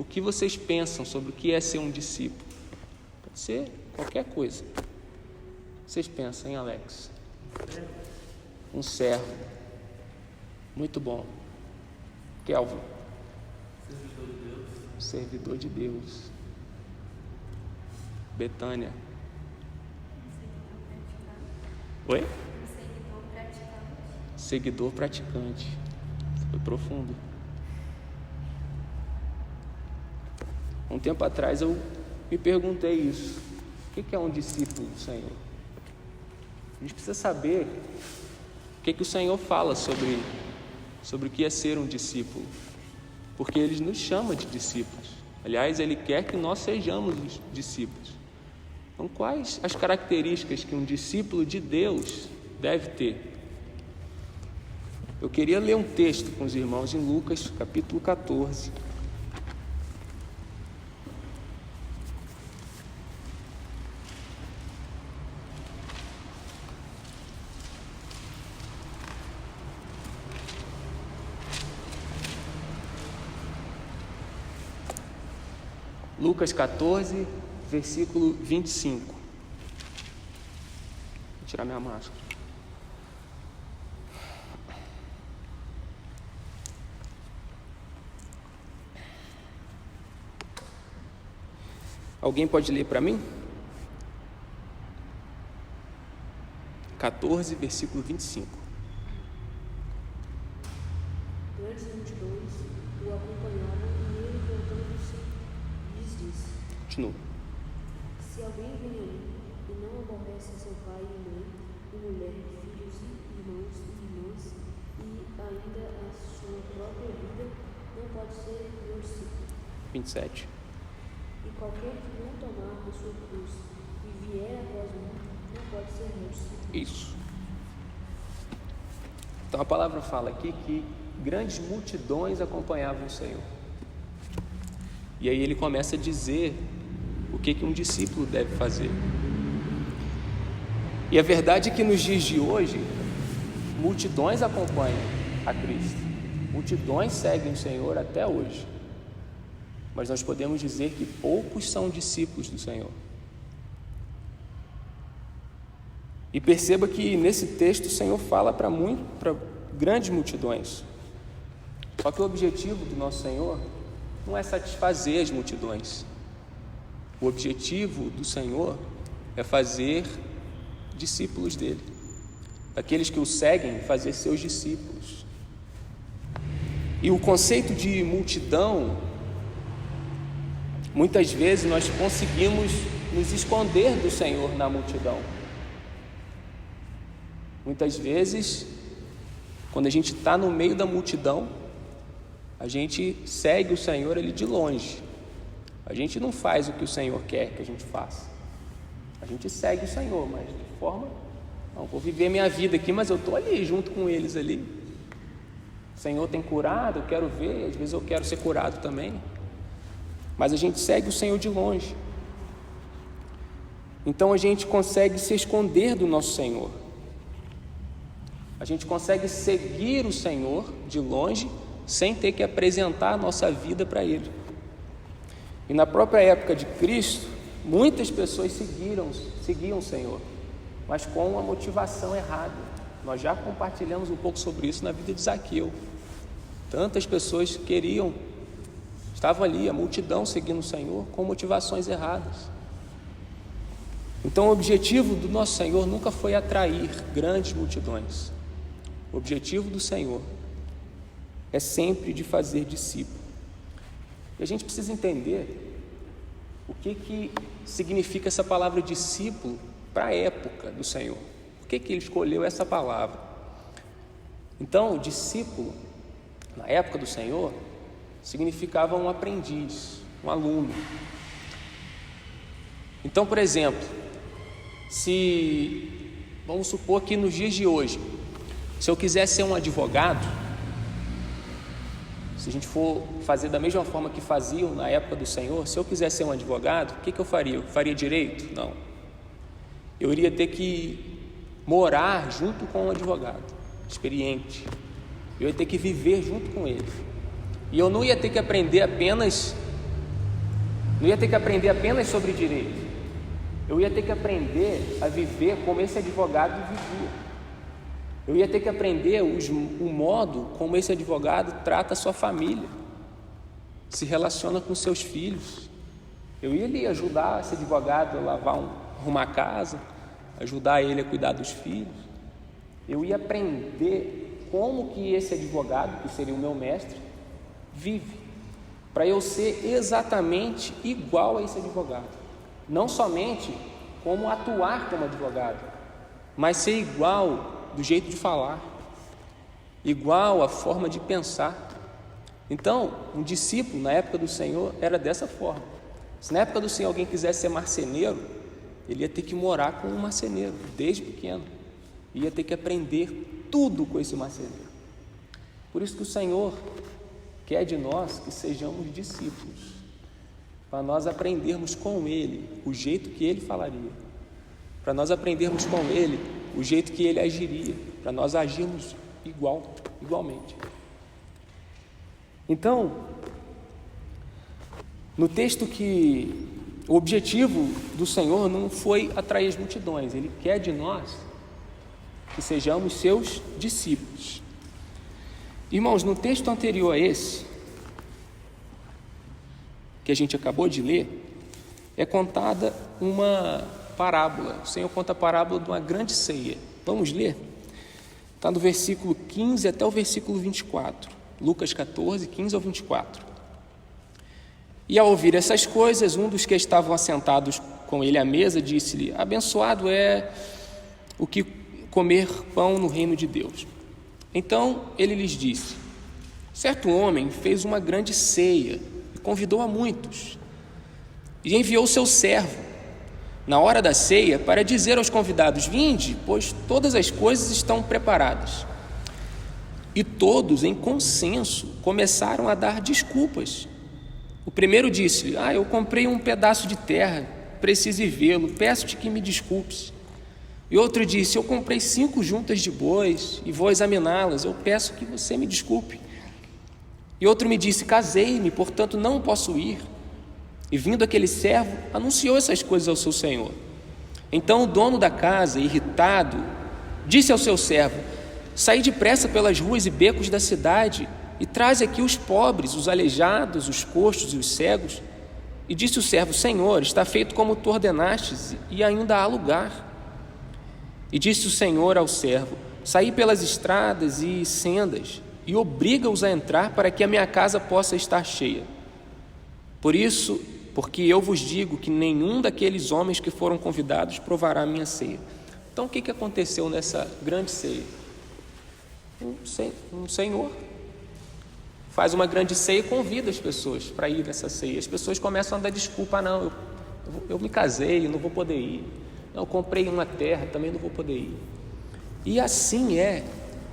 o que vocês pensam sobre o que é ser um discípulo. Pode ser qualquer coisa. Vocês pensam, hein, Alex? Um servo. Muito bom. Kelvin. Servidor de Deus. Betânia. Oi? Seguidor praticante. Foi profundo. Um tempo atrás eu me perguntei isso. O que é um discípulo do Senhor? A gente precisa saber o que o Senhor fala sobre o que é ser um discípulo. Porque Ele nos chama de discípulos. Aliás, Ele quer que nós sejamos os discípulos. Então, quais as características que um discípulo de Deus deve ter? Eu queria ler um texto com os irmãos em Lucas, capítulo 14. Lucas 14, versículo 25. Vou tirar minha máscara. Alguém pode ler para mim? 14, versículo 25. Durante os 22, o acompanhavam e ele, voltando-se, lhes disse: Continua. Se alguém vem a mim e não aborrece seu pai e mãe, e mulher, filhos e irmãos e irmãs, e ainda a sua própria vida, não pode ser meu discípulo. 27. E qualquer que não tomar a sua cruz e vier após mim, não pode ser meu discípulo. Isso. Então a palavra fala aqui que grandes multidões acompanhavam o Senhor. E aí ele começa a dizer o que um discípulo deve fazer. E a verdade é que nos dias de hoje, multidões acompanham a Cristo. Multidões seguem o Senhor até hoje. Mas nós podemos dizer que poucos são discípulos do Senhor. E perceba que nesse texto o Senhor fala para grandes multidões. Só que o objetivo do nosso Senhor não é satisfazer as multidões. O objetivo do Senhor é fazer discípulos dele. Daqueles que o seguem, fazer seus discípulos. E o conceito de multidão, muitas vezes nós conseguimos nos esconder do Senhor na multidão. Muitas vezes, quando a gente está no meio da multidão, a gente segue o Senhor ali de longe. A gente não faz o que o Senhor quer que a gente faça. A gente segue o Senhor, mas de forma, não, vou viver minha vida aqui, mas eu estou ali junto com eles ali. O Senhor tem curado, eu quero ver, às vezes eu quero ser curado também. Mas a gente segue o Senhor de longe. Então a gente consegue se esconder do nosso Senhor. A gente consegue seguir o Senhor de longe sem ter que apresentar a nossa vida para Ele. E na própria época de Cristo, muitas pessoas seguiam o Senhor, mas com uma motivação errada. Nós já compartilhamos um pouco sobre isso na vida de Zaqueu. Tantas pessoas estavam ali, a multidão seguindo o Senhor, com motivações erradas. Então o objetivo do nosso Senhor nunca foi atrair grandes multidões. O objetivo do Senhor é sempre de fazer discípulo. E a gente precisa entender o que significa essa palavra discípulo para a época do Senhor. Por que Ele escolheu essa palavra? Então, o discípulo, na época do Senhor, significava um aprendiz, um aluno. Então, por exemplo, vamos supor que nos dias de hoje, se eu quiser ser um advogado, se a gente for fazer da mesma forma que faziam na época do Senhor, se eu quiser ser um advogado, o que eu faria? Eu faria direito? Não. Eu iria ter que morar junto com um advogado experiente. Eu ia ter que viver junto com ele. E eu não ia ter que aprender apenas Não ia ter que aprender apenas sobre direito. Eu ia ter que aprender a viver como esse advogado vivia. Eu ia ter que aprender o modo como esse advogado trata a sua família, se relaciona com seus filhos. Eu ia ali ajudar esse advogado a arrumar a casa, ajudar ele a cuidar dos filhos. Eu ia aprender como que esse advogado, que seria o meu mestre, vive, para eu ser exatamente igual a esse advogado. Não somente como atuar como advogado, mas ser igual do jeito de falar, igual à forma de pensar. Então, um discípulo na época do Senhor era dessa forma. Se na época do Senhor alguém quisesse ser marceneiro, ele ia ter que morar com um marceneiro, desde pequeno. Ia ter que aprender tudo com esse marceneiro. Por isso que o Senhor quer de nós que sejamos discípulos, para nós aprendermos com Ele o jeito que Ele falaria, para nós aprendermos com Ele o jeito que Ele agiria, para nós agirmos igualmente. Então, no texto que o objetivo do Senhor não foi atrair as multidões, Ele quer de nós que sejamos seus discípulos. Irmãos, no texto anterior a esse, que a gente acabou de ler, é contada uma parábola. O Senhor conta a parábola de uma grande ceia. Vamos ler? Está no versículo 15 até o versículo 24. Lucas 14, 15 ao 24. E ao ouvir essas coisas, um dos que estavam assentados com ele à mesa disse-lhe: abençoado é o que comer pão no reino de Deus. Então ele lhes disse: certo homem fez uma grande ceia e convidou a muitos, e enviou seu servo na hora da ceia para dizer aos convidados: vinde, pois todas as coisas estão preparadas. E todos, em consenso, começaram a dar desculpas. O primeiro disse-lhe: eu comprei um pedaço de terra, preciso ir vê-lo, peço-te que me desculpes. E outro disse: eu comprei 5 juntas de bois e vou examiná-las, eu peço que você me desculpe. E outro me disse: casei-me, portanto não posso ir. E vindo aquele servo, anunciou essas coisas ao seu senhor. Então o dono da casa, irritado, disse ao seu servo: saí depressa pelas ruas e becos da cidade e traz aqui os pobres, os aleijados, os coxos e os cegos. E disse o servo: Senhor, está feito como tu ordenastes e ainda há lugar. E disse o Senhor ao servo: saí pelas estradas e sendas e obriga-os a entrar para que a minha casa possa estar cheia. Porque eu vos digo que nenhum daqueles homens que foram convidados provará a minha ceia. Então o que aconteceu nessa grande ceia? Um senhor faz uma grande ceia e convida as pessoas para ir nessa ceia. As pessoas começam a dar desculpa: não, eu me casei, eu não vou poder ir. Não, eu comprei uma terra, também não vou poder ir. E assim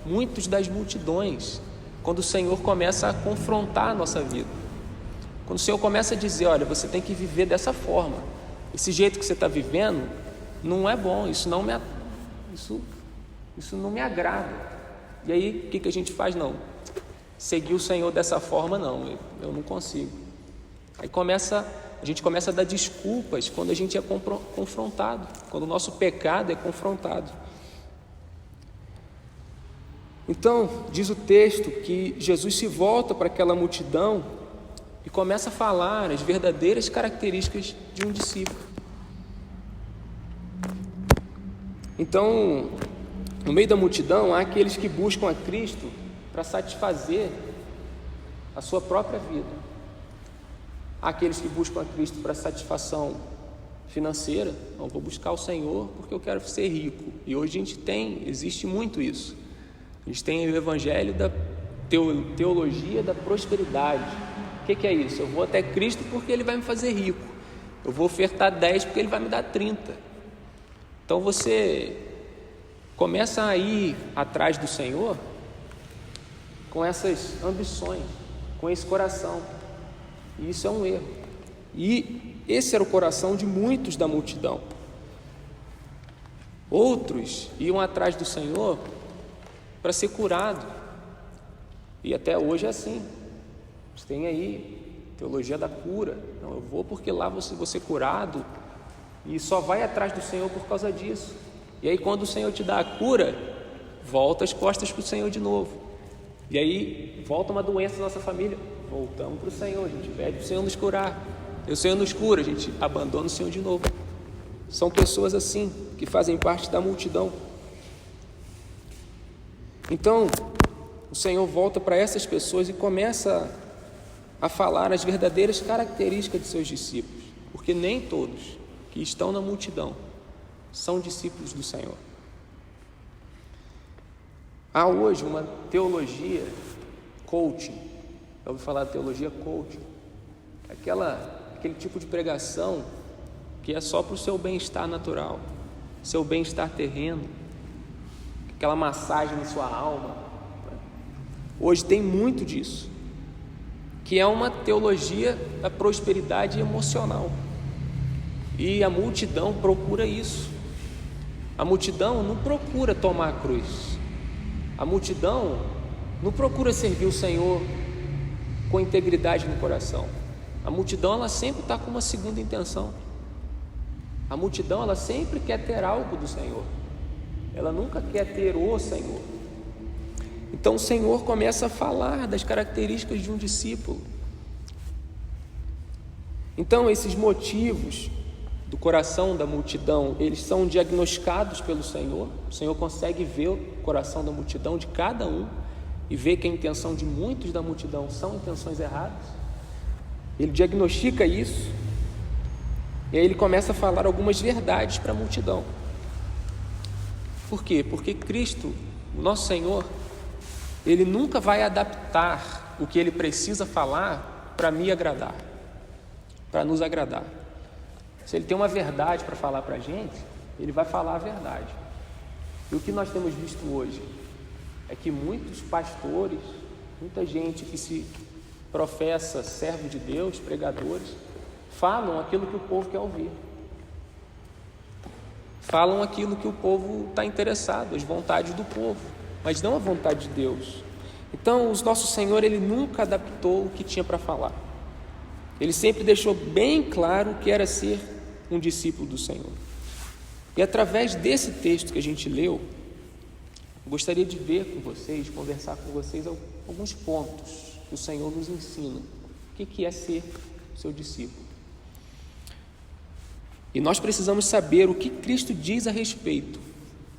muitos das multidões, quando o Senhor começa a confrontar a nossa vida. Quando o Senhor começa a dizer: olha, você tem que viver dessa forma, esse jeito que você está vivendo não é bom, isso não me agrada. E aí o que a gente faz? Não, seguir o Senhor dessa forma não, eu não consigo. Aí a gente começa a dar desculpas quando a gente é confrontado, quando o nosso pecado é confrontado. Então, diz o texto que Jesus se volta para aquela multidão e começa a falar as verdadeiras características de um discípulo. Então, no meio da multidão, há aqueles que buscam a Cristo para satisfazer a sua própria vida. Há aqueles que buscam a Cristo para satisfação financeira. Não, vou buscar o Senhor porque eu quero ser rico. E hoje existe muito isso. A gente tem o evangelho da teologia da prosperidade. O que é isso? Eu vou até Cristo porque Ele vai me fazer rico. Eu vou ofertar 10 porque Ele vai me dar 30. Então você começa a ir atrás do Senhor com essas ambições, com esse coração. E isso é um erro. E esse era o coração de muitos da multidão. Outros iam atrás do Senhor para ser curado. E até hoje é assim. Você tem aí teologia da cura. Não, eu vou porque lá vou ser curado, e só vai atrás do Senhor por causa disso. E aí quando o Senhor te dá a cura, volta as costas para o Senhor de novo. E aí volta uma doença na nossa família, voltamos para o Senhor, a gente pede para o Senhor nos curar. E o Senhor nos cura, a gente abandona o Senhor de novo. São pessoas assim, que fazem parte da multidão. Então, o Senhor volta para essas pessoas e começa a falar as verdadeiras características de seus discípulos, porque nem todos que estão na multidão são discípulos do Senhor. Há hoje uma teologia coaching. Já ouviu falar de teologia coaching? Aquele tipo de pregação que é só para o seu bem-estar natural, seu bem-estar terreno, aquela massagem na sua alma. Hoje tem muito disso, que é uma teologia da prosperidade emocional, e a multidão procura isso. A multidão não procura tomar a cruz, a multidão não procura servir o Senhor com integridade no coração. A multidão, ela sempre está com uma segunda intenção. A multidão, ela sempre quer ter algo do Senhor, ela nunca quer ter o Senhor. Então o Senhor começa a falar das características de um discípulo. Então esses motivos do coração da multidão, eles são diagnosticados pelo Senhor. O Senhor consegue ver o coração da multidão, de cada um, e ver que a intenção de muitos da multidão são intenções erradas. Ele diagnostica isso, e aí ele começa a falar algumas verdades para a multidão. Por quê? Porque Cristo, o nosso Senhor, Ele nunca vai adaptar o que Ele precisa falar para me agradar, para nos agradar. Se Ele tem uma verdade para falar para a gente, Ele vai falar a verdade. E o que nós temos visto hoje é que muitos pastores, muita gente que se professa servo de Deus, pregadores, falam aquilo que o povo quer ouvir. Falam aquilo que o povo está interessado, as vontades do povo, mas não a vontade de Deus. Então, o nosso Senhor, Ele nunca adaptou o que tinha para falar. Ele sempre deixou bem claro que era ser um discípulo do Senhor. E através desse texto que a gente leu, eu gostaria de ver com vocês, conversar com vocês alguns pontos que o Senhor nos ensina. O que é ser seu discípulo? E nós precisamos saber o que Cristo diz a respeito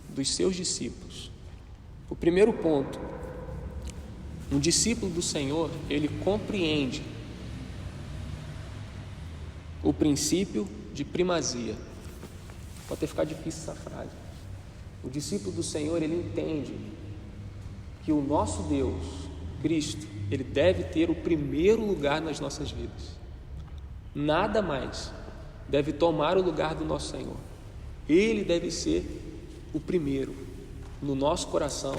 dos seus discípulos. O primeiro ponto: um discípulo do Senhor, ele compreende o princípio de primazia. Pode ter ficado difícil essa frase. O discípulo do Senhor, ele entende que o nosso Deus, Cristo, ele deve ter o primeiro lugar nas nossas vidas. Nada mais deve tomar o lugar do nosso Senhor. Ele deve ser o primeiro no nosso coração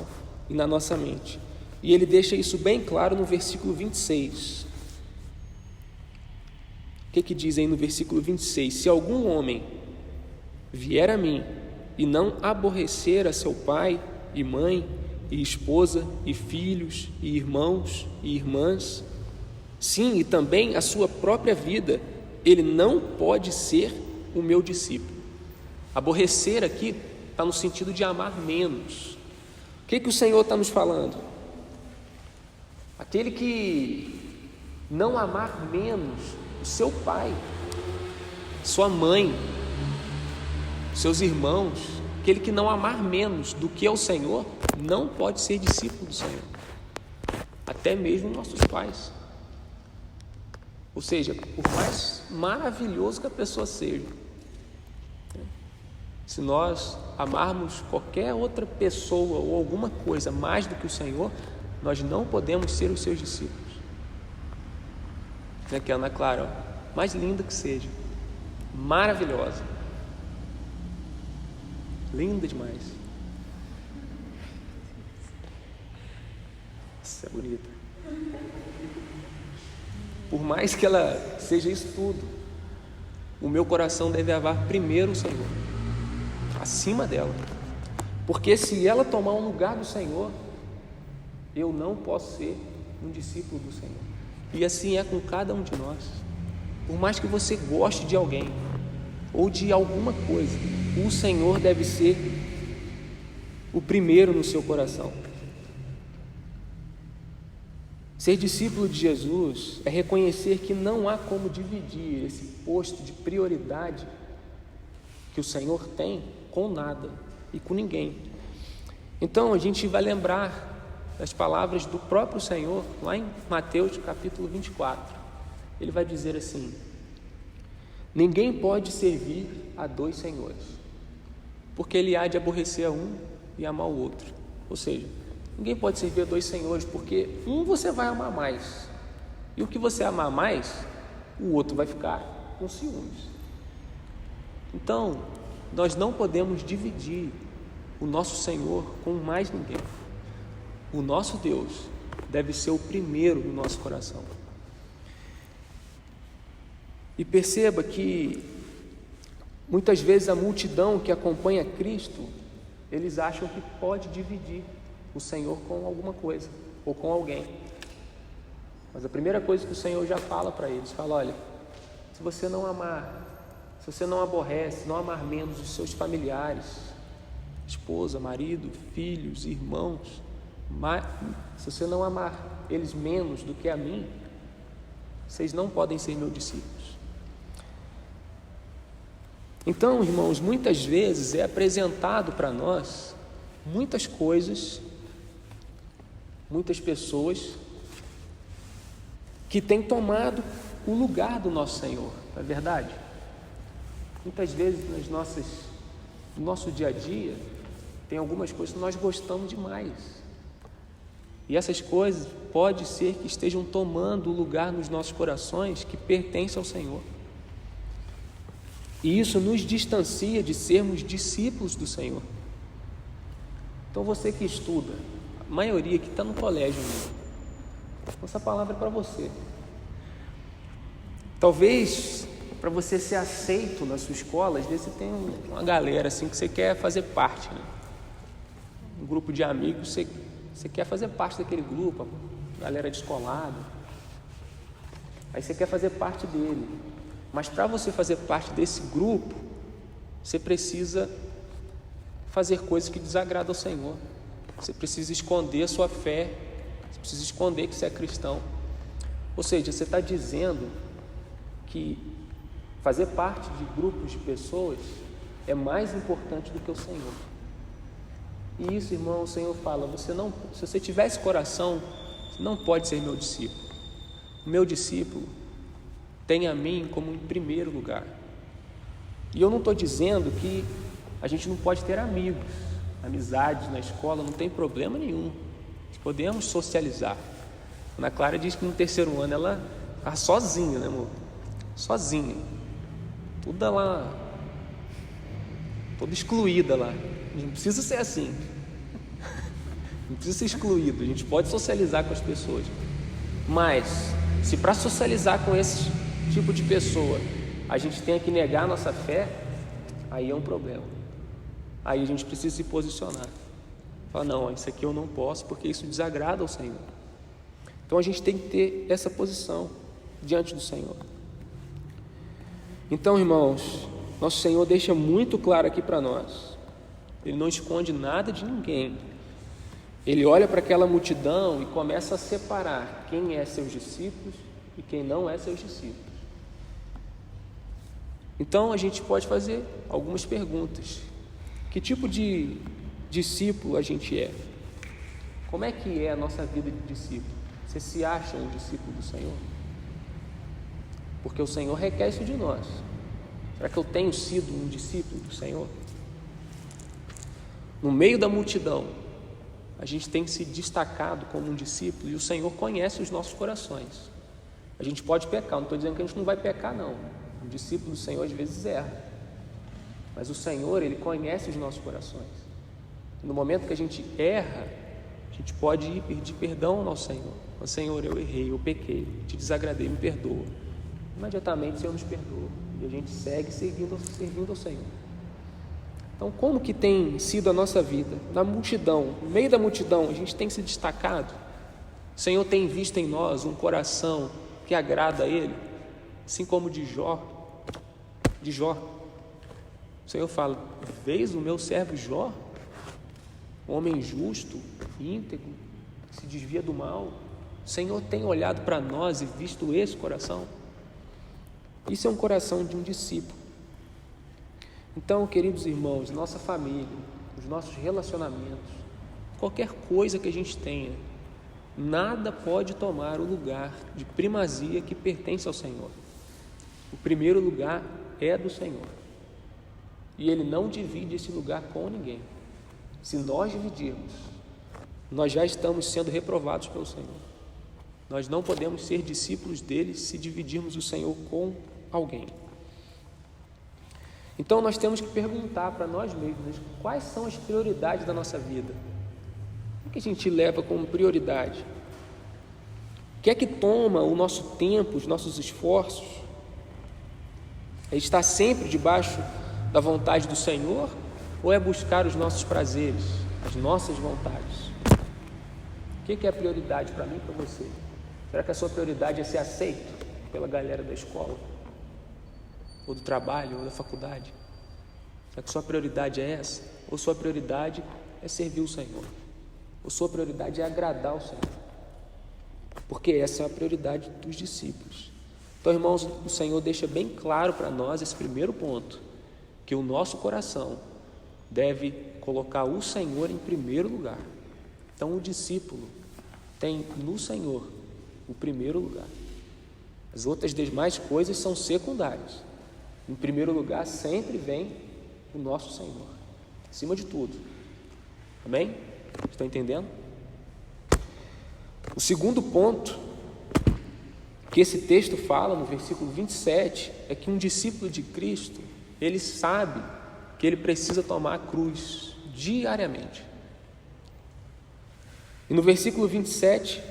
e na nossa mente. E ele deixa isso bem claro no versículo 26. O que diz aí no versículo 26? Se algum homem vier a mim e não aborrecer a seu pai e mãe, e esposa, e filhos, e irmãos, e irmãs, sim, e também a sua própria vida, ele não pode ser o meu discípulo. Aborrecer aqui está no sentido de amar menos. O que o Senhor está nos falando? Aquele que não amar menos o seu pai, sua mãe, seus irmãos, aquele que não amar menos do que é o Senhor, não pode ser discípulo do Senhor. Até mesmo nossos pais. Ou seja, por mais maravilhoso que a pessoa seja, se nós amarmos qualquer outra pessoa ou alguma coisa mais do que o Senhor, nós não podemos ser os seus discípulos. Aqui a Ana Clara, ó, mais linda que seja, maravilhosa, linda demais. Nossa, é bonita. Por mais que ela seja isso tudo, o meu coração deve amar primeiro o Senhor, acima dela. Porque se ela tomar um lugar do Senhor, eu não posso ser um discípulo do Senhor. E assim é com cada um de nós. Por mais que você goste de alguém ou de alguma coisa, o Senhor deve ser o primeiro no seu coração. Ser discípulo de Jesus é reconhecer que não há como dividir esse posto de prioridade que o Senhor tem com nada e com ninguém. Então a gente vai lembrar das palavras do próprio Senhor lá em Mateus capítulo 24. Ele vai dizer assim: ninguém pode servir a dois senhores, porque ele há de aborrecer a um e amar o outro. Ou seja, ninguém pode servir a dois senhores, porque um você vai amar mais, e o que você amar mais, o outro vai ficar com ciúmes. Então, nós não podemos dividir o nosso Senhor com mais ninguém. O nosso Deus deve ser o primeiro no nosso coração. E perceba que muitas vezes a multidão que acompanha Cristo, eles acham que pode dividir o Senhor com alguma coisa ou com alguém. Mas a primeira coisa que o Senhor já fala para eles, fala: olha, se você não amar, se você não aborrece, não amar menos os seus familiares, esposa, marido, filhos, irmãos, se você não amar eles menos do que a mim, vocês não podem ser meus discípulos. Então, irmãos, muitas vezes é apresentado para nós muitas coisas, muitas pessoas que têm tomado o lugar do nosso Senhor, não é verdade? Muitas vezes no nosso dia a dia tem algumas coisas que nós gostamos demais, e essas coisas pode ser que estejam tomando o lugar nos nossos corações que pertence ao Senhor, e isso nos distancia de sermos discípulos do Senhor. Então você que estuda, a maioria que está no colégio mesmo, essa palavra é para você. Talvez para você ser aceito na sua escola, às vezes você tem uma galera assim que você quer fazer parte, né? Um grupo de amigos, você quer fazer parte daquele grupo, galera descolada, aí você quer fazer parte dele. Mas para você fazer parte desse grupo, você precisa fazer coisas que desagradam ao Senhor. Você precisa esconder a sua fé, você precisa esconder que você é cristão. Ou seja, você está dizendo que fazer parte de grupos de pessoas é mais importante do que o Senhor. E isso, irmão, o Senhor fala: se você tiver esse coração, você não pode ser meu discípulo. O meu discípulo tem a mim como em primeiro lugar. E eu não estou dizendo que a gente não pode ter amigos, amizades na escola, não tem problema nenhum. Podemos socializar. A Ana Clara diz que no terceiro ano ela está sozinha, né, amor? Sozinha. Toda lá, toda excluída lá. Não precisa ser assim. Não precisa ser excluído. A gente pode socializar com as pessoas. Mas, se para socializar com esse tipo de pessoa a gente tem que negar a nossa fé, aí é um problema. Aí a gente precisa se posicionar. Fala: não, isso aqui eu não posso, porque isso desagrada ao Senhor. Então a gente tem que ter essa posição diante do Senhor. Então, irmãos, nosso Senhor deixa muito claro aqui para nós. Ele não esconde nada de ninguém. Ele olha para aquela multidão e começa a separar quem é seus discípulos e quem não é seus discípulos. Então a gente pode fazer algumas perguntas. Que tipo de discípulo a gente é? Como é que é a nossa vida de discípulo? Você se acha um discípulo do Senhor? Porque o Senhor requer isso de nós. Será que eu tenho sido um discípulo do Senhor? No meio da multidão, a gente tem se destacado como um discípulo, e o Senhor conhece os nossos corações. A gente pode pecar, não estou dizendo que a gente não vai pecar, não. Um discípulo do Senhor às vezes erra, mas o Senhor, Ele conhece os nossos corações. E no momento que a gente erra, a gente pode ir pedir perdão ao nosso Senhor. Ó Senhor, eu errei, eu pequei, te desagradei, me perdoa. Imediatamente o Senhor nos perdoa e a gente segue servindo ao Senhor. Então, como que tem sido a nossa vida? Na multidão, no meio da multidão, a gente tem se destacado? O Senhor tem visto em nós um coração que agrada a Ele, assim como de Jó. O Senhor fala: vês o meu servo Jó, homem justo, íntegro, que se desvia do mal. O Senhor tem olhado para nós e visto esse coração. Isso é um coração de um discípulo. Então, queridos irmãos, nossa família, os nossos relacionamentos, qualquer coisa que a gente tenha, nada pode tomar o lugar de primazia que pertence ao Senhor. O primeiro lugar é do Senhor. E Ele não divide esse lugar com ninguém. Se nós dividirmos, nós já estamos sendo reprovados pelo Senhor. Nós não podemos ser discípulos dele se dividirmos o Senhor com alguém. Então nós temos que perguntar para nós mesmos quais são as prioridades da nossa vida. O que a gente leva como prioridade? O que é que toma o nosso tempo, os nossos esforços? É estar sempre debaixo da vontade do Senhor ou é buscar os nossos prazeres, as nossas vontades? O que é a prioridade para mim e para você? Será que a sua prioridade é ser aceito pela galera da escola? Ou do trabalho, ou da faculdade? Será que sua prioridade é essa? Ou sua prioridade é servir o Senhor? Ou sua prioridade é agradar o Senhor? Porque essa é a prioridade dos discípulos. Então, irmãos, o Senhor deixa bem claro para nós esse primeiro ponto, que o nosso coração deve colocar o Senhor em primeiro lugar. Então, o discípulo tem no Senhor o primeiro lugar. As outras demais coisas são secundárias. Em primeiro lugar sempre vem o nosso Senhor, acima de tudo. Amém? Estão entendendo? O segundo ponto que esse texto fala no versículo 27 é que um discípulo de Cristo, ele sabe que ele precisa tomar a cruz diariamente. E no versículo 27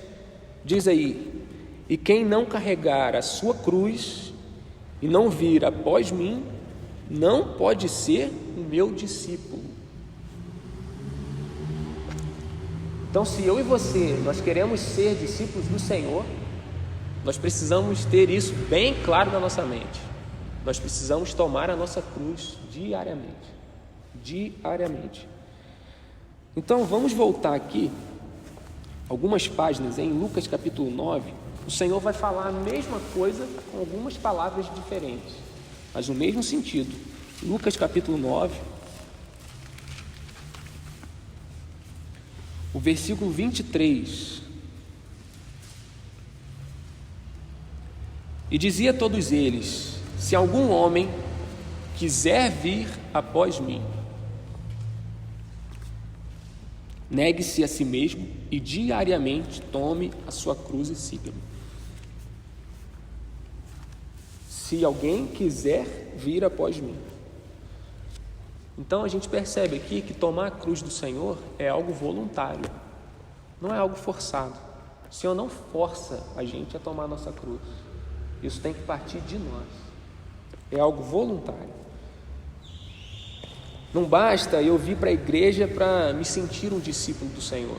diz aí: e quem não carregar a sua cruz e não vir após mim, não pode ser o meu discípulo. Então, se eu e você, nós queremos ser discípulos do Senhor, nós precisamos ter isso bem claro na nossa mente. Nós precisamos tomar a nossa cruz diariamente. Diariamente. Então, vamos voltar aqui algumas páginas em Lucas capítulo 9. O Senhor vai falar a mesma coisa com algumas palavras diferentes, mas o mesmo sentido. Lucas capítulo 9, o versículo 23. E dizia a todos eles: se algum homem quiser vir após mim, negue-se a si mesmo e diariamente tome a sua cruz e siga-me. Se alguém quiser vir após mim. Então a gente percebe aqui que tomar a cruz do Senhor é algo voluntário, não é algo forçado. O Senhor não força a gente a tomar a nossa cruz. Isso tem que partir de nós. É algo voluntário. Não basta eu vir para a igreja para me sentir um discípulo do Senhor.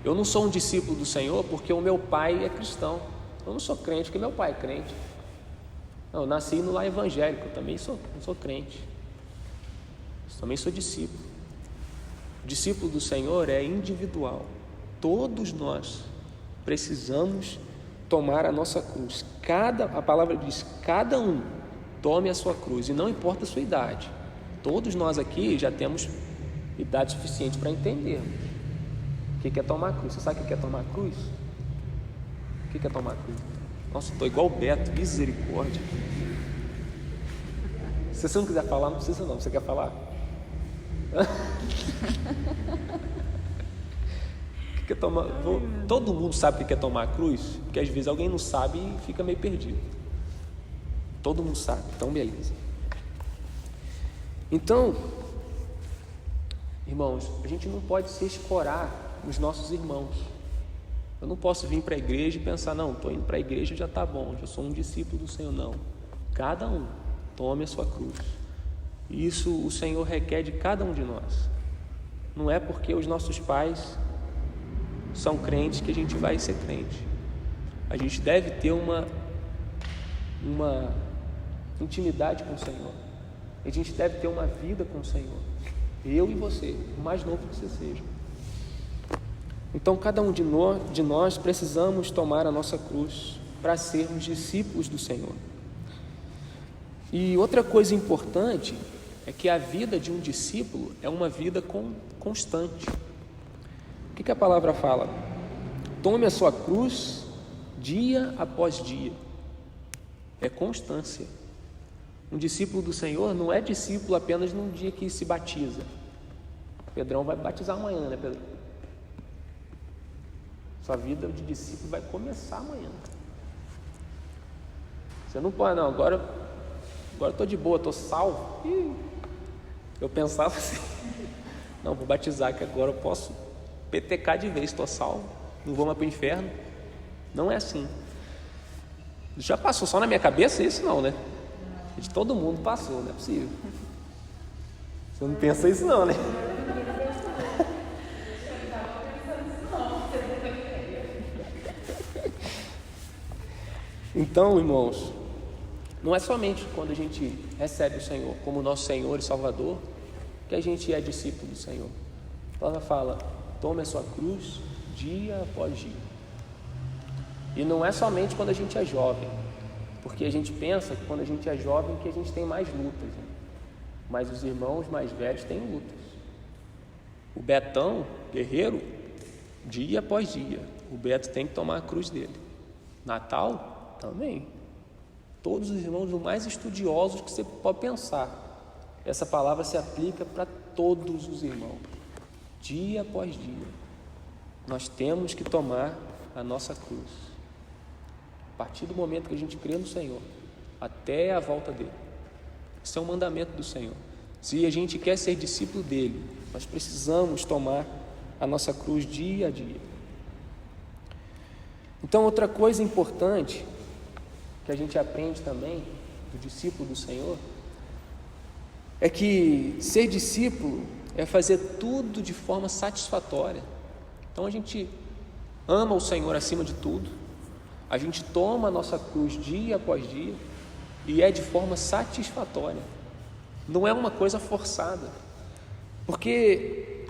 Eu não sou um discípulo do Senhor porque o meu pai é cristão. Eu não sou crente porque meu pai é crente. Não, eu nasci no lar evangélico, eu também não sou crente. Eu também sou discípulo. O discípulo do Senhor é individual. Todos nós precisamos tomar a nossa cruz. A palavra diz: cada um tome a sua cruz, e não importa a sua idade. Todos nós aqui já temos idade suficiente para entendermos o que é tomar a cruz. Você sabe o que é tomar a cruz? O que é tomar a cruz? Nossa, estou igual o Beto, misericórdia. Se você não quiser falar, não precisa não. Você quer falar? O que é tomar? Todo mundo sabe o que é tomar a cruz? Porque às vezes alguém não sabe e fica meio perdido. Todo mundo sabe, então beleza. Então, irmãos, a gente não pode se escorar nos nossos irmãos. Eu não posso vir para a igreja e pensar: não, estou indo para a igreja, já está bom, já sou um discípulo do Senhor. Não, cada um tome a sua cruz. E isso o Senhor requer de cada um de nós. Não é porque os nossos pais são crentes que a gente vai ser crente. A gente deve ter uma intimidade com o Senhor. A gente deve ter uma vida com o Senhor. Eu e você, o mais novo que você seja. Então, cada um de nós precisamos tomar a nossa cruz para sermos discípulos do Senhor. E outra coisa importante é que a vida de um discípulo é uma vida constante. O que a palavra fala? Tome a sua cruz dia após dia. É constância. Um discípulo do Senhor não é discípulo apenas num dia que se batiza. Pedrão vai batizar amanhã, né, Pedro? Sua vida de discípulo vai começar amanhã. Você não pode, não, agora eu estou de boa, estou salvo. Eu pensava assim, não, vou batizar que agora eu posso petecar de vez, estou salvo, não vou mais para o inferno. Não é assim. Já passou só na minha cabeça isso? Não, né? De todo mundo passou, não é possível. Você não pensa isso não, né? Então, irmãos, não é somente quando a gente recebe o Senhor como nosso Senhor e Salvador que a gente é discípulo do Senhor. A palavra fala, tome a sua cruz dia após dia. E não é somente quando a gente é jovem, porque a gente pensa que quando a gente é jovem que a gente tem mais lutas, né? Mas os irmãos mais velhos têm lutas. O Betão, guerreiro, dia após dia, o Beto tem que tomar a cruz dele. Natal, também. Todos os irmãos os mais estudiosos que você pode pensar. Essa palavra se aplica para todos os irmãos. Dia após dia, nós temos que tomar a nossa cruz. A partir do momento que a gente crê no Senhor, até a volta dele. Isso é um mandamento do Senhor. Se a gente quer ser discípulo dele, nós precisamos tomar a nossa cruz dia a dia. Então, outra coisa importante que a gente aprende também do discípulo do Senhor é que ser discípulo é fazer tudo de forma satisfatória. Então a gente ama o Senhor acima de tudo, a gente toma a nossa cruz dia após dia e é de forma satisfatória, não é uma coisa forçada. Porque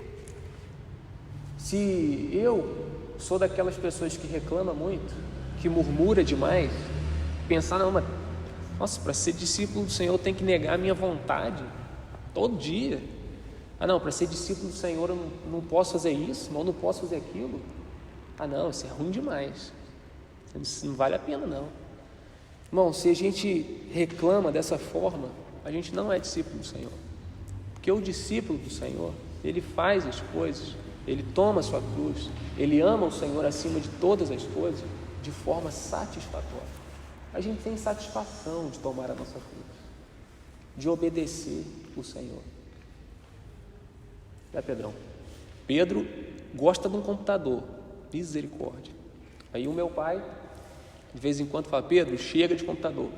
se eu sou daquelas pessoas que reclama muito, que murmura demais, pensar, não, mas nossa, para ser discípulo do Senhor eu tenho que negar a minha vontade todo dia. Ah não, para ser discípulo do Senhor eu não posso fazer isso, eu não posso fazer aquilo. Ah não, isso é ruim demais, isso não vale a pena não. Irmão, se a gente reclama dessa forma, a gente não é discípulo do Senhor. Porque o discípulo do Senhor, ele faz as coisas, ele toma a sua cruz, ele ama o Senhor acima de todas as coisas, de forma satisfatória. A gente tem satisfação de tomar a nossa cruz, de obedecer o Senhor. É, Pedrão? Pedro gosta de um computador, misericórdia. Aí o meu pai, de vez em quando, fala, Pedro, chega de computador.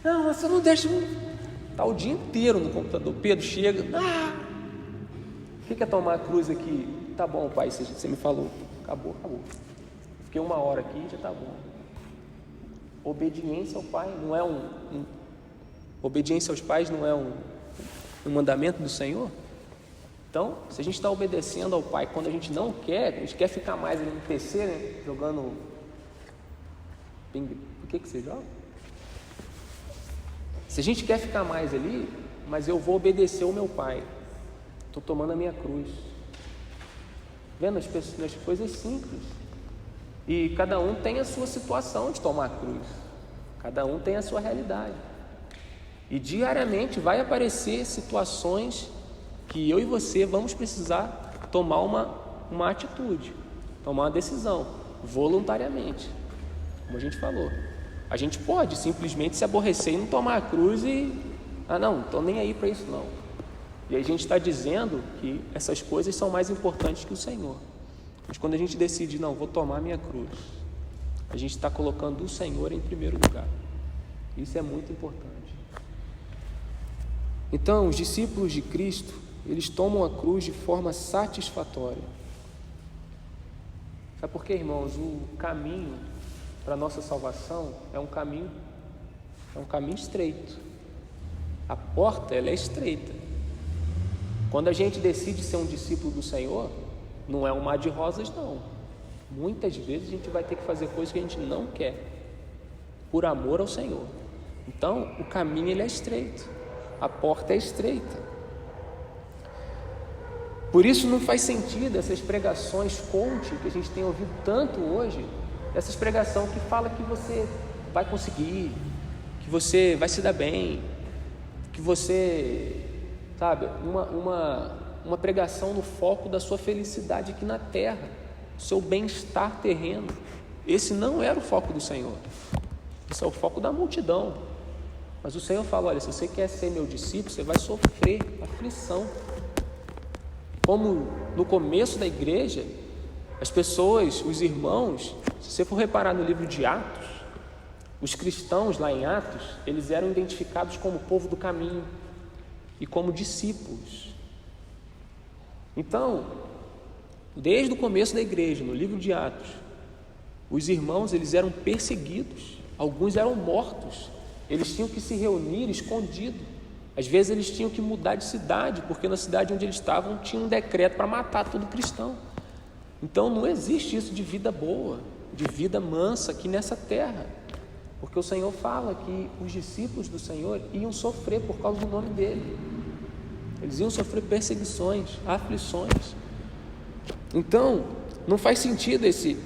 Não, você não deixa... Está o dia inteiro no computador. Pedro, chega. O que é tomar a cruz aqui? Tá bom, pai, você me falou. Acabou. Fiquei 1 hora aqui, já tá bom. Obediência ao pai não é obediência aos pais não é um mandamento do Senhor? Então, se a gente está obedecendo ao pai quando a gente não quer, a gente quer ficar mais ali no PC, né, jogando o que você joga? Se a gente quer ficar mais ali, mas eu vou obedecer ao meu pai, estou tomando a minha cruz. Vendo as coisas simples. E cada um tem a sua situação de tomar a cruz. Cada um tem a sua realidade. E diariamente vai aparecer situações que eu e você vamos precisar tomar uma atitude, tomar uma decisão, voluntariamente. Como a gente falou. A gente pode simplesmente se aborrecer e não tomar a cruz e... não estou nem aí para isso não. E a gente está dizendo que essas coisas são mais importantes que o Senhor. Mas quando a gente decide, não, vou tomar a minha cruz, a gente está colocando o Senhor em primeiro lugar. Isso é muito importante. Então, os discípulos de Cristo, eles tomam a cruz de forma satisfatória. Sabe por quê, irmãos? O caminho para a nossa salvação é um caminho estreito. A porta, ela é estreita. Quando a gente decide ser um discípulo do Senhor, não é um mar de rosas, não. Muitas vezes a gente vai ter que fazer coisas que a gente não quer, por amor ao Senhor. Então, o caminho, ele é estreito. A porta é estreita. Por isso não faz sentido essas pregações coach que a gente tem ouvido tanto hoje, essas pregações que fala que você vai conseguir, que você vai se dar bem, que você, sabe, uma pregação no foco da sua felicidade aqui na terra, seu bem-estar terreno. Esse não era o foco do Senhor, esse é o foco da multidão. Mas o Senhor fala, olha, se você quer ser meu discípulo, você vai sofrer aflição. Como no começo da igreja, as pessoas, os irmãos, se você for reparar no livro de Atos, os cristãos lá em Atos, eles eram identificados como povo do caminho e como discípulos. Então, desde o começo da igreja, no livro de Atos, os irmãos, eles eram perseguidos, alguns eram mortos, eles tinham que se reunir escondido. Às vezes eles tinham que mudar de cidade, porque na cidade onde eles estavam tinha um decreto para matar todo cristão. Então não existe isso de vida boa, de vida mansa aqui nessa terra, porque o Senhor fala que os discípulos do Senhor iam sofrer por causa do nome dele. Eles iam sofrer perseguições, aflições. Então não faz sentido esse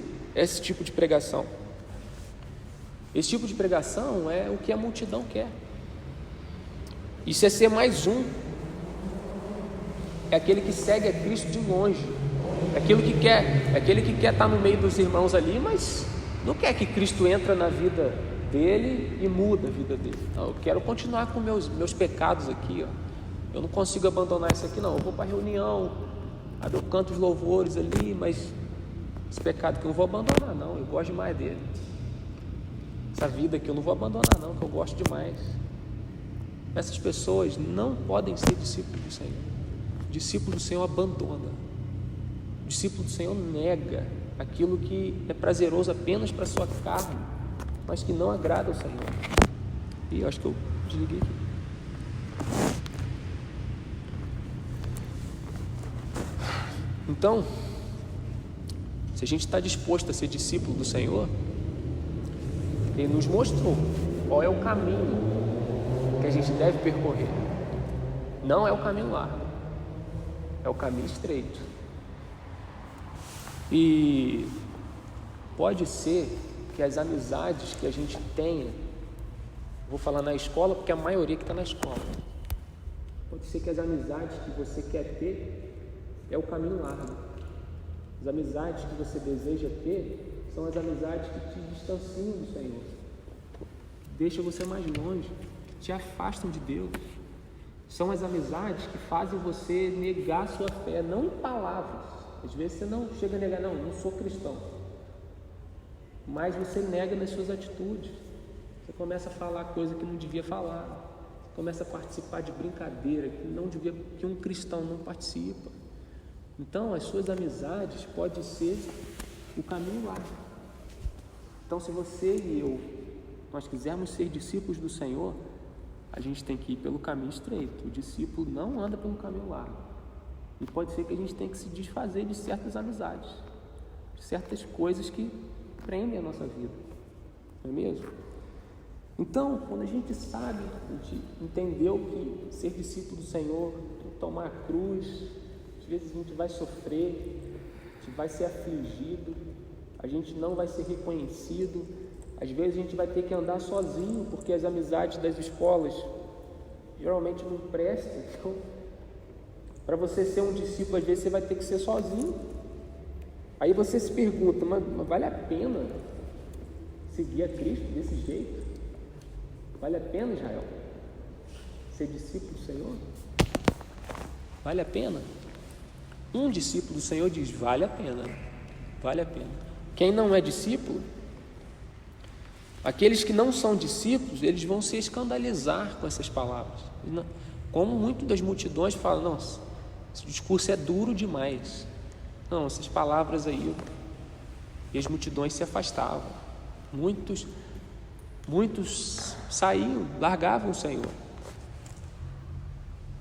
tipo de pregação. Esse tipo de pregação é o que a multidão quer. Isso é ser mais um. É aquele que segue a Cristo de longe. É aquele que quer estar no meio dos irmãos ali, mas não quer que Cristo entre na vida dele e muda a vida dele. Não, eu quero continuar com meus pecados aqui, ó. Eu não consigo abandonar isso aqui, não. Eu vou para a reunião, eu canto os louvores ali, mas esse pecado que eu não vou abandonar, não. Eu gosto demais dele. Essa vida aqui eu não vou abandonar, não, que eu gosto demais. Essas pessoas não podem ser discípulos do Senhor. O discípulo do Senhor abandona. O discípulo do Senhor nega aquilo que é prazeroso apenas para a sua carne, mas que não agrada ao Senhor. E eu acho que eu desliguei aqui. Então, se a gente está disposto a ser discípulo do Senhor, Ele nos mostrou qual é o caminho que a gente deve percorrer. Não é o caminho largo, é o caminho estreito. E pode ser que as amizades que a gente tenha, vou falar na escola porque a maioria que está na escola, pode ser que as amizades que você quer ter é o caminho largo. As amizades que você deseja ter são as amizades que te distanciam do Senhor, deixam você mais longe, te afastam de Deus. São as amizades que fazem você negar a sua fé, não em palavras. Às vezes você não chega a negar, não sou cristão, mas você nega nas suas atitudes. Você começa a falar coisa que não devia falar, começa a participar de brincadeira que um cristão não participa. Então as suas amizades podem ser o caminho largo. Então se você e eu, nós quisermos ser discípulos do Senhor, a gente tem que ir pelo caminho estreito. O discípulo não anda pelo caminho largo. E pode ser que a gente tenha que se desfazer de certas amizades, de certas coisas que prendem a nossa vida, não é mesmo? Então, quando a gente sabe, a gente entendeu que ser discípulo do Senhor, tomar a cruz, às vezes a gente vai sofrer, a gente vai ser afligido, a gente não vai ser reconhecido, às vezes a gente vai ter que andar sozinho, porque as amizades das escolas geralmente não prestam. Então, para você ser um discípulo, às vezes você vai ter que ser sozinho. Aí você se pergunta, mas vale a pena seguir a Cristo desse jeito? Vale a pena, Israel, ser discípulo do Senhor? Vale a pena? Um discípulo do Senhor diz, vale a pena, vale a pena. Quem não é discípulo, aqueles que não são discípulos, eles vão se escandalizar com essas palavras. Como muitas das multidões falam, não, esse discurso é duro demais. Não, essas palavras aí, e as multidões se afastavam. Muitos saíam, largavam o Senhor.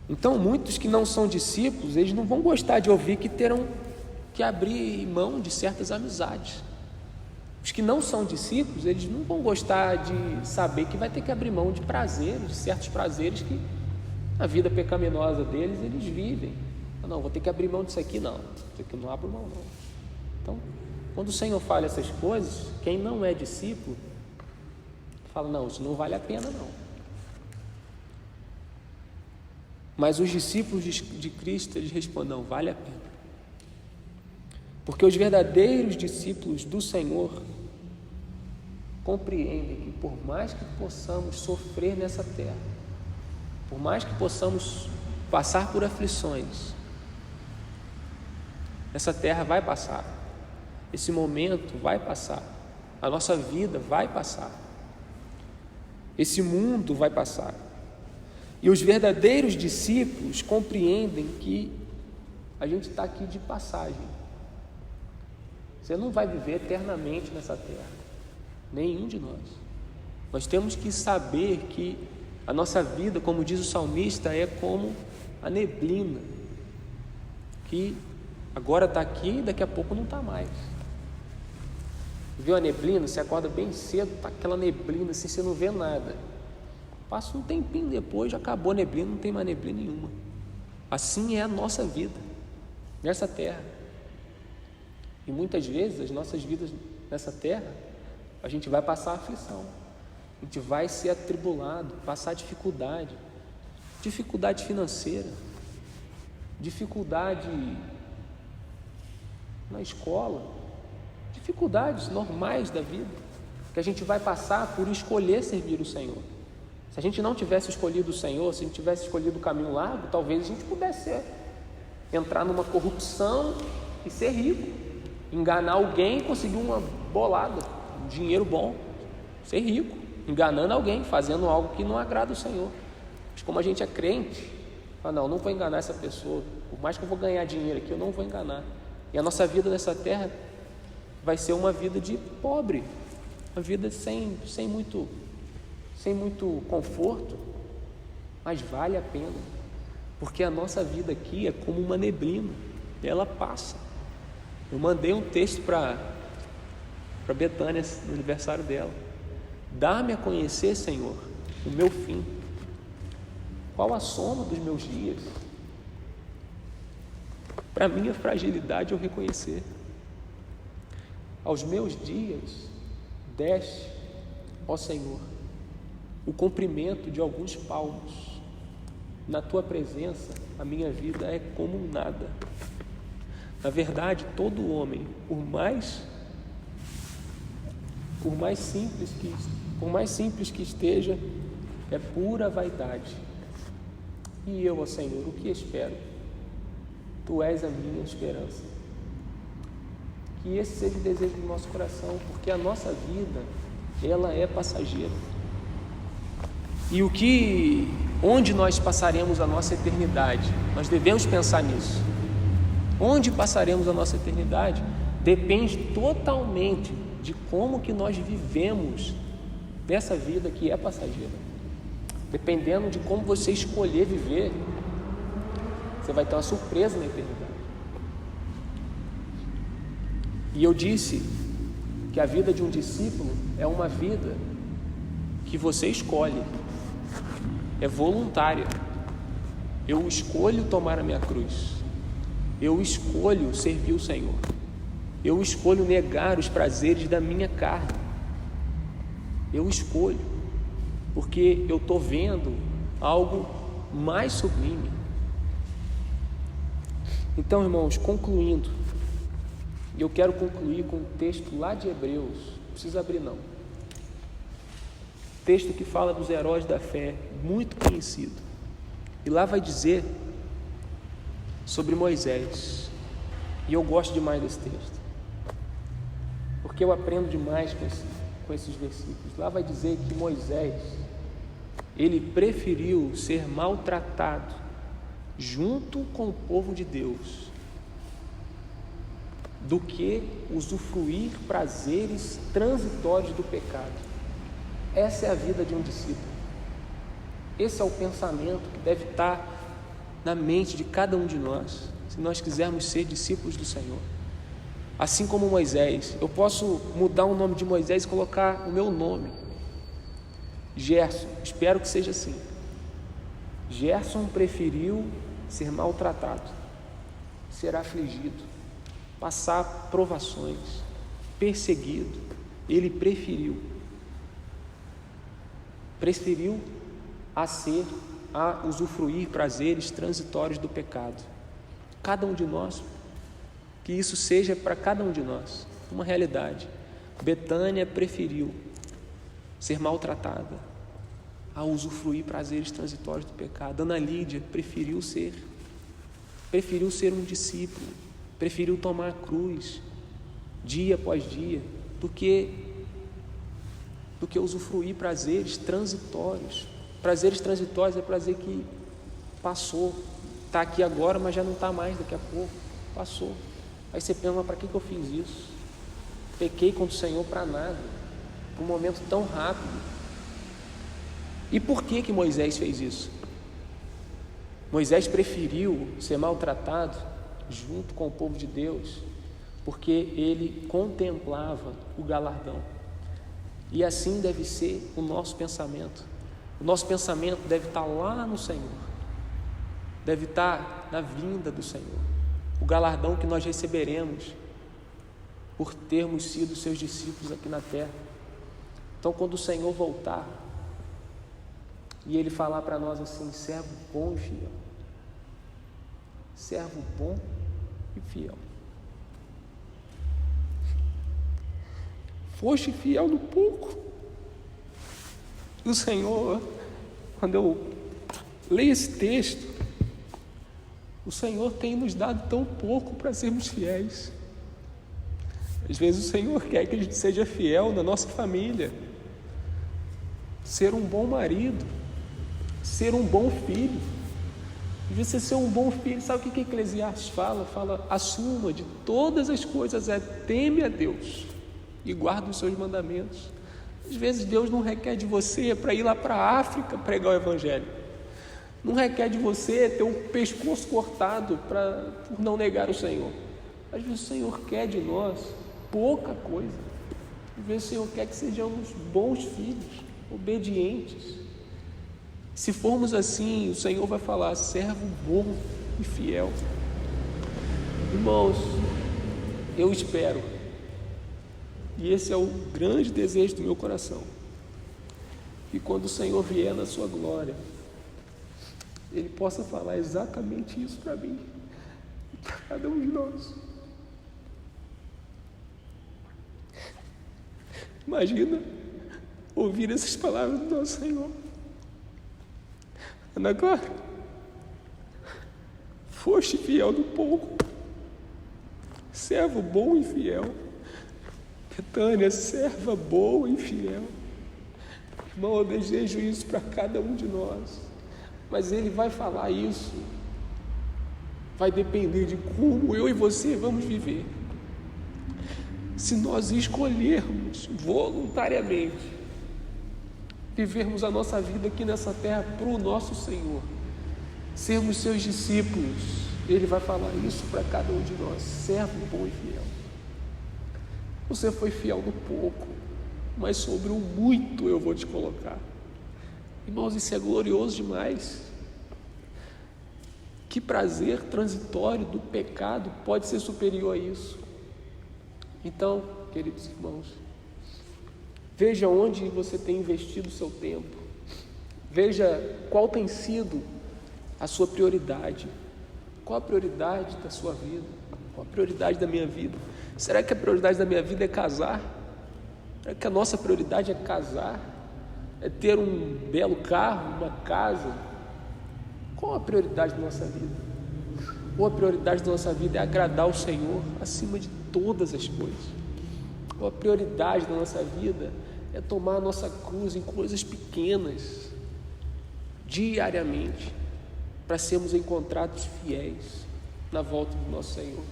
Então, muitos que não são discípulos, eles não vão gostar de ouvir que terão que abrir mão de certas amizades. Os que não são discípulos, eles não vão gostar de saber que vai ter que abrir mão de prazeres, de certos prazeres que na vida pecaminosa deles, eles vivem. Não, vou ter que abrir mão disso aqui, não. Isso aqui não abro mão, não. Então, quando o Senhor fala essas coisas, quem não é discípulo, fala, não, isso não vale a pena, não. Mas os discípulos de Cristo, eles respondem, não, vale a pena. Porque os verdadeiros discípulos do Senhor compreendem que por mais que possamos sofrer nessa terra, por mais que possamos passar por aflições, essa terra vai passar, esse momento vai passar, a nossa vida vai passar, esse mundo vai passar. E os verdadeiros discípulos compreendem que a gente está aqui de passagem. Você não vai viver eternamente nessa terra, nenhum de nós. Nós temos que saber que a nossa vida, como diz o salmista, é como a neblina, que agora está aqui e daqui a pouco não está mais. Viu a neblina? Você acorda bem cedo, está aquela neblina assim, você não vê nada. Passa um tempinho depois, já acabou a neblina, não tem mais neblina nenhuma. Assim é a nossa vida, nessa terra. E muitas vezes, as nossas vidas nessa terra, a gente vai passar aflição, a gente vai ser atribulado, passar dificuldade financeira, dificuldade na escola, dificuldades normais da vida, que a gente vai passar por escolher servir o Senhor. Se a gente não tivesse escolhido o Senhor, se a gente tivesse escolhido o caminho largo, talvez a gente pudesse entrar numa corrupção e ser rico, enganar alguém e conseguir uma bolada, um dinheiro bom, ser rico, enganando alguém, fazendo algo que não agrada o Senhor. Mas como a gente é crente, não vou enganar essa pessoa, por mais que eu vou ganhar dinheiro aqui, eu não vou enganar. E a nossa vida nessa terra vai ser uma vida de pobre, uma vida sem muito conforto, mas vale a pena, porque a nossa vida aqui é como uma neblina, ela passa. Eu mandei um texto para Betânia no aniversário dela. Dá-me a conhecer, Senhor, o meu fim. Qual a soma dos meus dias? Para minha fragilidade eu reconhecer. Aos meus dias, deste, ó Senhor, o comprimento de alguns palmos. Na tua presença, a minha vida é como um nada. Na verdade, todo homem, por mais simples que esteja, é pura vaidade. E eu, ó Senhor, o que espero? Tu és a minha esperança. Que esse seja o desejo do nosso coração, porque a nossa vida, ela é passageira. E onde nós passaremos a nossa eternidade? Nós devemos pensar nisso. Onde passaremos a nossa eternidade depende totalmente de como que nós vivemos nessa vida que é passageira. Dependendo de como você escolher viver, você vai ter uma surpresa na eternidade. E eu disse que a vida de um discípulo é uma vida que você escolhe, é voluntária. Eu escolho tomar a minha cruz, eu escolho servir o Senhor, eu escolho negar os prazeres da minha carne, eu escolho, porque eu estou vendo algo mais sublime. Então, irmãos, concluindo, eu quero concluir com um texto lá de Hebreus, não precisa abrir não, texto que fala dos heróis da fé, muito conhecido, e lá vai dizer sobre Moisés, e eu gosto demais desse texto, porque eu aprendo demais com esses versículos. Lá vai dizer que Moisés, ele preferiu ser maltratado junto com o povo de Deus, do que usufruir prazeres transitórios do pecado. Essa é a vida de um discípulo. Esse é o pensamento que deve estar na mente de cada um de nós, se nós quisermos ser discípulos do Senhor. Assim como Moisés, eu posso mudar o nome de Moisés e colocar o meu nome, Gerson. Espero que seja assim. Gerson preferiu ser maltratado, ser afligido, passar provações, perseguido. Ele preferiu a usufruir prazeres transitórios do pecado. Cada um de nós, que isso seja para cada um de nós uma realidade. Betânia preferiu ser maltratada a usufruir prazeres transitórios do pecado. Ana Lídia preferiu ser um discípulo, preferiu tomar a cruz dia após dia do que usufruir prazeres transitórios. Prazeres transitórios é prazer que passou, está aqui agora, mas já não está mais daqui a pouco, passou. Aí você pensa, mas para que eu fiz isso? Pequei contra o Senhor para nada, por um momento tão rápido. E por que Moisés fez isso? Moisés preferiu ser maltratado junto com o povo de Deus, porque ele contemplava o galardão. E assim deve ser o nosso pensamento. O nosso pensamento deve estar lá no Senhor, deve estar na vinda do Senhor, o galardão que nós receberemos por termos sido seus discípulos aqui na terra. Então, quando o Senhor voltar e Ele falar para nós assim: servo bom e fiel, servo bom e fiel, foste fiel no pouco. O Senhor, quando eu leio esse texto, o Senhor tem nos dado tão pouco para sermos fiéis. Às vezes o Senhor quer que a gente seja fiel na nossa família, ser um bom marido, ser um bom filho. Às vezes você ser um bom filho, sabe o que Eclesiastes fala? Fala, a suma de todas as coisas é: teme a Deus e guarda os seus mandamentos. Às vezes Deus não requer de você para ir lá para a África pregar o Evangelho. Não requer de você ter o pescoço cortado por não negar o Senhor. Às vezes o Senhor quer de nós pouca coisa. Às vezes o Senhor quer que sejamos bons filhos, obedientes. Se formos assim, o Senhor vai falar: servo bom e fiel. Irmãos, eu espero, e esse é o grande desejo do meu coração, que quando o Senhor vier na sua glória, Ele possa falar exatamente isso para mim e para cada um de nós. Imagina ouvir essas palavras do nosso Senhor: Ana, foste fiel no pouco, servo bom e fiel. Betânia, serva boa e fiel. Irmão, eu desejo isso para cada um de nós, mas Ele vai falar isso, vai depender de como eu e você vamos viver. Se nós escolhermos voluntariamente vivermos a nossa vida aqui nessa terra para o nosso Senhor, sermos seus discípulos, Ele vai falar isso para cada um de nós: servo bom e fiel. Você foi fiel no pouco, mas sobre o muito eu vou te colocar. Irmãos, isso é glorioso demais. Que prazer transitório do pecado pode ser superior a isso? Então, queridos irmãos, veja onde você tem investido o seu tempo. Veja qual tem sido a sua prioridade. Qual a prioridade da sua vida? Qual a prioridade da minha vida? Será que a prioridade da minha vida é casar? Será que a nossa prioridade é casar? É ter um belo carro, uma casa? Qual a prioridade da nossa vida? Ou a prioridade da nossa vida é agradar o Senhor acima de todas as coisas? Ou a prioridade da nossa vida é tomar a nossa cruz em coisas pequenas, diariamente, para sermos encontrados fiéis na volta do nosso Senhor.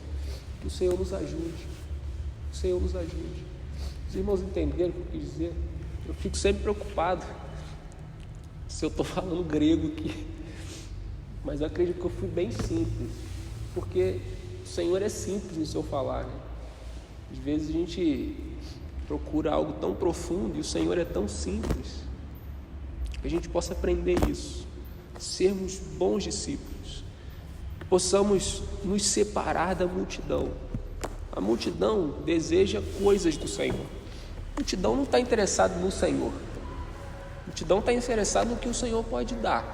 Que o Senhor nos ajude. O Senhor nos ajude. Os irmãos entenderam o que eu quis dizer? Eu fico sempre preocupado se eu estou falando grego aqui, mas eu acredito que eu fui bem simples, porque o Senhor é simples no seu falar, né? Às vezes a gente procura algo tão profundo e o Senhor é tão simples, que a gente possa aprender isso, sermos bons discípulos, que possamos nos separar da multidão. A multidão deseja coisas do Senhor. A multidão não está interessada no Senhor. A multidão está interessada no que o Senhor pode dar.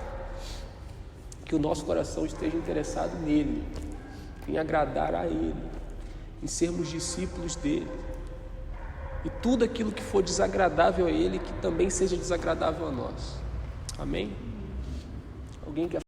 Que o nosso coração esteja interessado nele, em agradar a Ele, em sermos discípulos dele. E tudo aquilo que for desagradável a Ele, que também seja desagradável a nós. Amém? Alguém quer